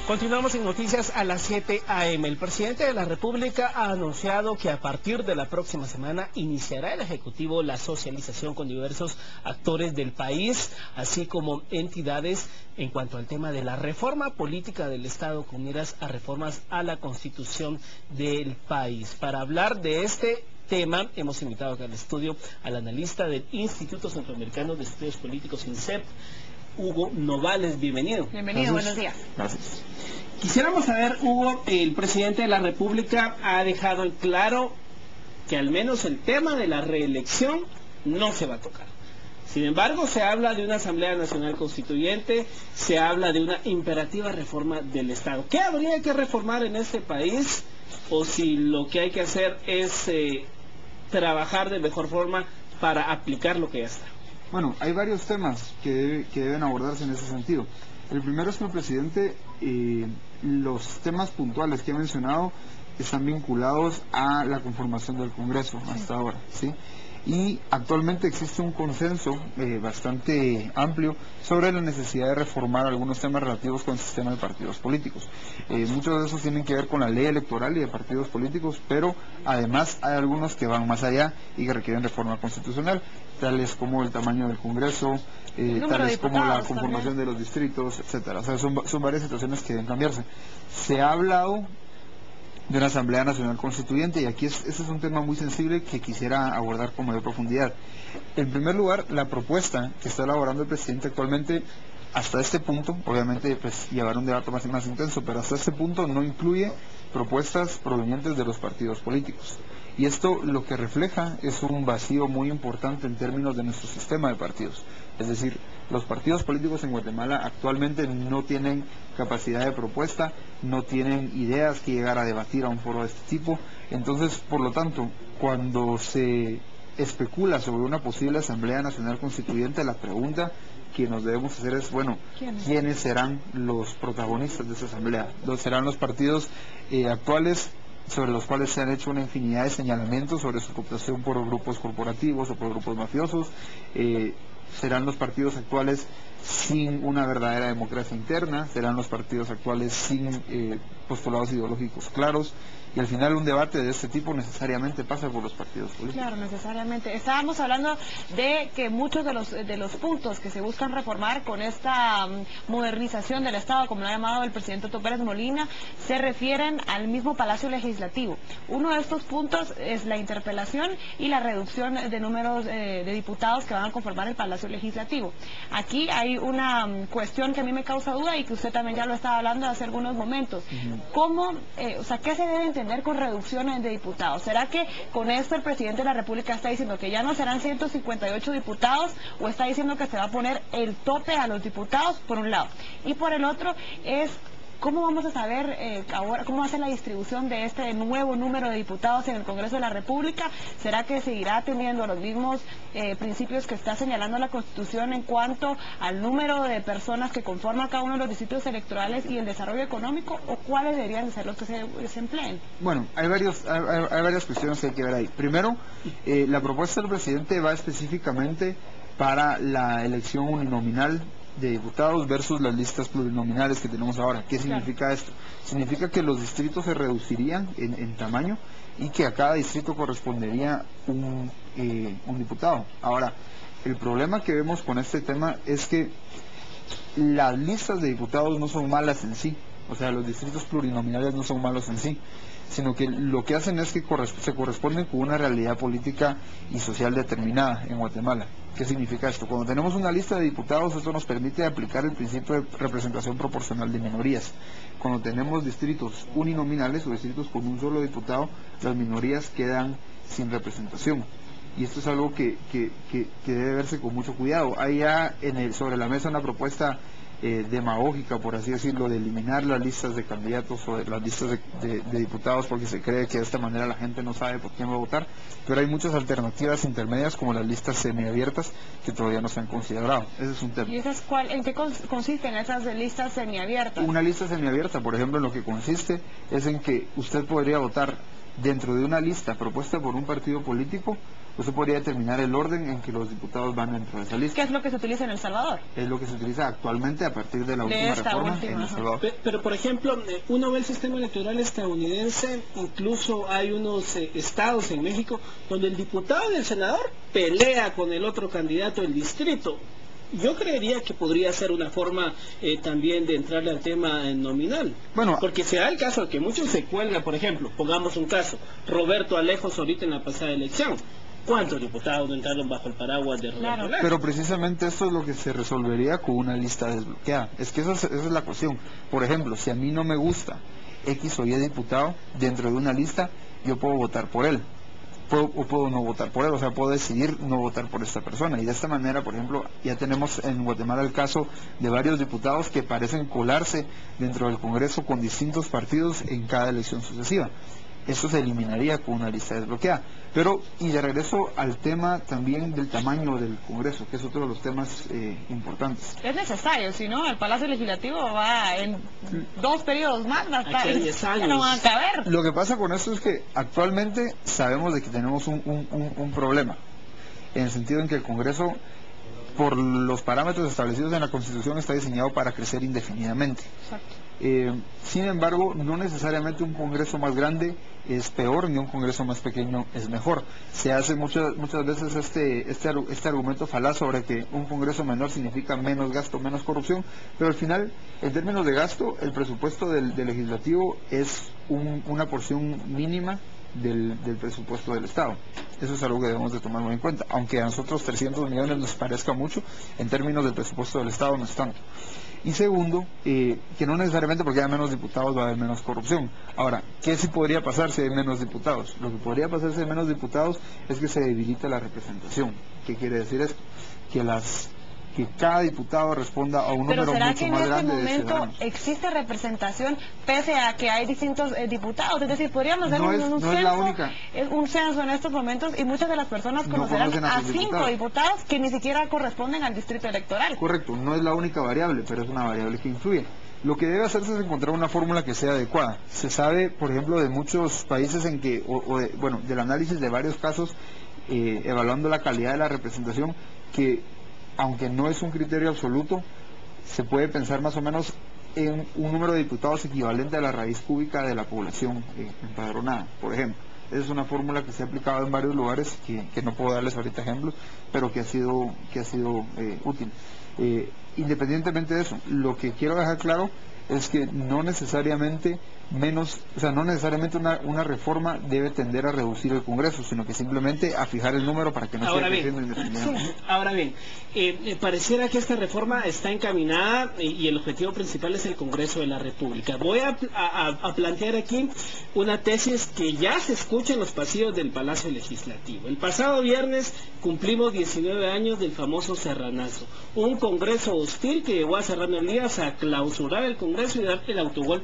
Continuamos en noticias a las 7 a.m. El presidente de la República ha anunciado que a partir de la próxima semana iniciará el Ejecutivo la socialización con diversos actores del país, así como entidades en cuanto al tema de la reforma política del Estado con miras a reformas a la Constitución del país. Para hablar de este tema, hemos invitado acá al estudio al analista del Instituto Centroamericano de Estudios Políticos, INCEP, Hugo Novales. Bienvenido. Bienvenido, buenos días. Gracias. Quisiéramos saber, Hugo, el presidente de la República ha dejado en claro que al menos el tema de la reelección no se va a tocar. Sin embargo, se habla de una Asamblea Nacional Constituyente, se habla de una imperativa reforma del Estado. ¿Qué habría que reformar en este país? O si lo que hay que hacer es trabajar de mejor forma para aplicar lo que ya está. Bueno, hay varios temas que deben abordarse en ese sentido. El primero es que el presidente, los temas puntuales que ha mencionado están vinculados a la conformación del Congreso hasta ahora, ¿sí? Y actualmente existe un consenso bastante amplio sobre la necesidad de reformar algunos temas relativos con el sistema de partidos políticos. Muchos de esos tienen que ver con la ley electoral y de partidos políticos, pero además hay algunos que van más allá y que requieren reforma constitucional, tales como el tamaño del Congreso, tales como la conformación de los distritos, etcétera. O sea, son varias situaciones que deben cambiarse. Se ha hablado de una Asamblea Nacional Constituyente, y aquí ese es un tema muy sensible que quisiera abordar con mayor profundidad. En primer lugar, la propuesta que está elaborando el presidente actualmente, hasta este punto, obviamente pues llevar un debate más intenso, pero hasta este punto no incluye propuestas provenientes de los partidos políticos. Y esto lo que refleja es un vacío muy importante en términos de nuestro sistema de partidos. Es decir, los partidos políticos en Guatemala actualmente no tienen capacidad de propuesta, no tienen ideas que llegar a debatir a un foro de este tipo. Entonces, por lo tanto, cuando se especula sobre una posible Asamblea Nacional Constituyente, la pregunta que nos debemos hacer es, bueno, ¿quiénes serán los protagonistas de esa Asamblea? ¿Serán los partidos actuales, sobre los cuales se han hecho una infinidad de señalamientos sobre su cooptación por grupos corporativos o por grupos mafiosos? ¿Serán los partidos actuales sin una verdadera democracia interna? ¿Serán los partidos actuales sin postulados ideológicos claros? Y al final un debate de este tipo necesariamente pasa por los partidos políticos. Claro, necesariamente. Estábamos hablando de que muchos de los puntos que se buscan reformar con esta modernización del Estado, como lo ha llamado el presidente Otto Pérez Molina, se refieren al mismo Palacio Legislativo. Uno de estos puntos es la interpelación y la reducción de números de diputados que van a conformar el Palacio Legislativo. Aquí hay una cuestión que a mí me causa duda y que usted también ya lo estaba hablando hace algunos momentos. ¿Cómo, qué se debe entender con reducciones de diputados? ¿Será que con esto el presidente de la República está diciendo que ya no serán 158 diputados, o está diciendo que se va a poner el tope a los diputados, por un lado? Y por el otro es, ¿cómo vamos a saber ahora cómo va a ser la distribución de este nuevo número de diputados en el Congreso de la República? ¿Será que seguirá teniendo los mismos principios que está señalando la Constitución en cuanto al número de personas que conforman cada uno de los distritos electorales y el desarrollo económico, o cuáles deberían ser los que se empleen? Bueno, hay varias cuestiones que hay que ver ahí. Primero, la propuesta del presidente va específicamente para la elección uninominal de diputados versus las listas plurinominales que tenemos ahora. ¿Qué significa esto? Significa que los distritos se reducirían en tamaño y que a cada distrito correspondería un diputado. Ahora, el problema que vemos con este tema es que las listas de diputados no son malas en sí, o sea, los distritos plurinominales no son malos en sí, sino que lo que hacen es que se corresponden con una realidad política y social determinada en Guatemala. ¿Qué significa esto? Cuando tenemos una lista de diputados, esto nos permite aplicar el principio de representación proporcional de minorías. Cuando tenemos distritos uninominales o distritos con un solo diputado, las minorías quedan sin representación. Y esto es algo que debe verse con mucho cuidado. Hay ya sobre la mesa una propuesta demagógica, por así decirlo, de eliminar las listas de candidatos o las listas de diputados, porque se cree que de esta manera la gente no sabe por quién va a votar, pero hay muchas alternativas intermedias como las listas semiabiertas que todavía no se han considerado. Ese es un tema. ¿Y en qué consisten esas listas semiabiertas? Una lista semiabierta, por ejemplo, en lo que consiste es en que usted podría votar dentro de una lista propuesta por un partido político Usted podría determinar el orden en que los diputados van dentro de esa lista. ¿Qué es lo que se utiliza en El Salvador? Es lo que se utiliza actualmente a partir de la última reforma en El Salvador. Pero, por ejemplo, uno ve el sistema electoral estadounidense, incluso hay unos estados en México donde el diputado y el senador pelea con el otro candidato del distrito. Yo creería que podría ser una forma también de entrarle al tema nominal. Bueno, porque se da el caso de que muchos se cuelgan, por ejemplo, pongamos un caso, Roberto Alejos ahorita en la pasada elección. ¿Cuántos diputados no entraron bajo el paraguas de Roberto Alejos? Pero precisamente esto es lo que se resolvería con una lista desbloqueada. Es que esa es la cuestión. Por ejemplo, si a mí no me gusta X o Y diputado dentro de una lista, yo puedo votar por él. Puedo no votar por él, o sea, puedo decidir no votar por esta persona. Y de esta manera, por ejemplo, ya tenemos en Guatemala el caso de varios diputados que parecen colarse dentro del Congreso con distintos partidos en cada elección sucesiva. Esto se eliminaría con una lista desbloqueada. Pero, y de regreso al tema también del tamaño del Congreso, que es otro de los temas importantes. Es necesario, si no, el Palacio Legislativo va en 2 periodos más, ya no van a caber. Lo que pasa con esto es que actualmente sabemos de que tenemos un problema, en el sentido en que el Congreso, por los parámetros establecidos en la Constitución, está diseñado para crecer indefinidamente. Exacto. Sin embargo, no necesariamente un Congreso más grande es peor, ni un Congreso más pequeño es mejor. Se hace muchas veces este argumento falaz sobre que un Congreso menor significa menos gasto, menos corrupción, pero al final, en términos de gasto, el presupuesto del legislativo es una porción mínima del presupuesto del Estado. Eso es algo que debemos de tomar muy en cuenta, aunque a nosotros 300 millones nos parezca mucho, en términos del presupuesto del Estado no es tanto. Y segundo, que no necesariamente porque haya menos diputados va a haber menos corrupción. Ahora, ¿qué sí podría pasar si hay menos diputados? Lo que podría pasar si hay menos diputados es que se debilita la representación. ¿Qué quiere decir esto? Que cada diputado responda a un número mucho más grande de ciudadanos. ¿Pero será que en este momento existe representación pese a que hay distintos diputados? Es decir, podríamos hacer un censo en estos momentos y muchas de las personas conocerán a 5 diputados que ni siquiera corresponden al distrito electoral. Correcto, no es la única variable, pero es una variable que influye. Lo que debe hacerse es encontrar una fórmula que sea adecuada. Se sabe, por ejemplo, de muchos países en que, del análisis de varios casos, evaluando la calidad de la representación, que aunque no es un criterio absoluto, se puede pensar más o menos en un número de diputados equivalente a la raíz cúbica de la población empadronada, por ejemplo. Esa es una fórmula que se ha aplicado en varios lugares, que no puedo darles ahorita ejemplos, pero que ha sido útil. Independientemente de eso, lo que quiero dejar claro es que no necesariamente una reforma debe tender a reducir el Congreso, sino que simplemente a fijar el número para que no siga creciendo indefinidamente. Ahora bien, pareciera que esta reforma está encaminada y el objetivo principal es el Congreso de la República. Voy a plantear aquí una tesis que ya se escucha en los pasillos del Palacio Legislativo. El pasado viernes cumplimos 19 años del famoso Serranazo, un Congreso hostil que llevó a Serrano Elías a clausurar el Congreso y darle el autogolpe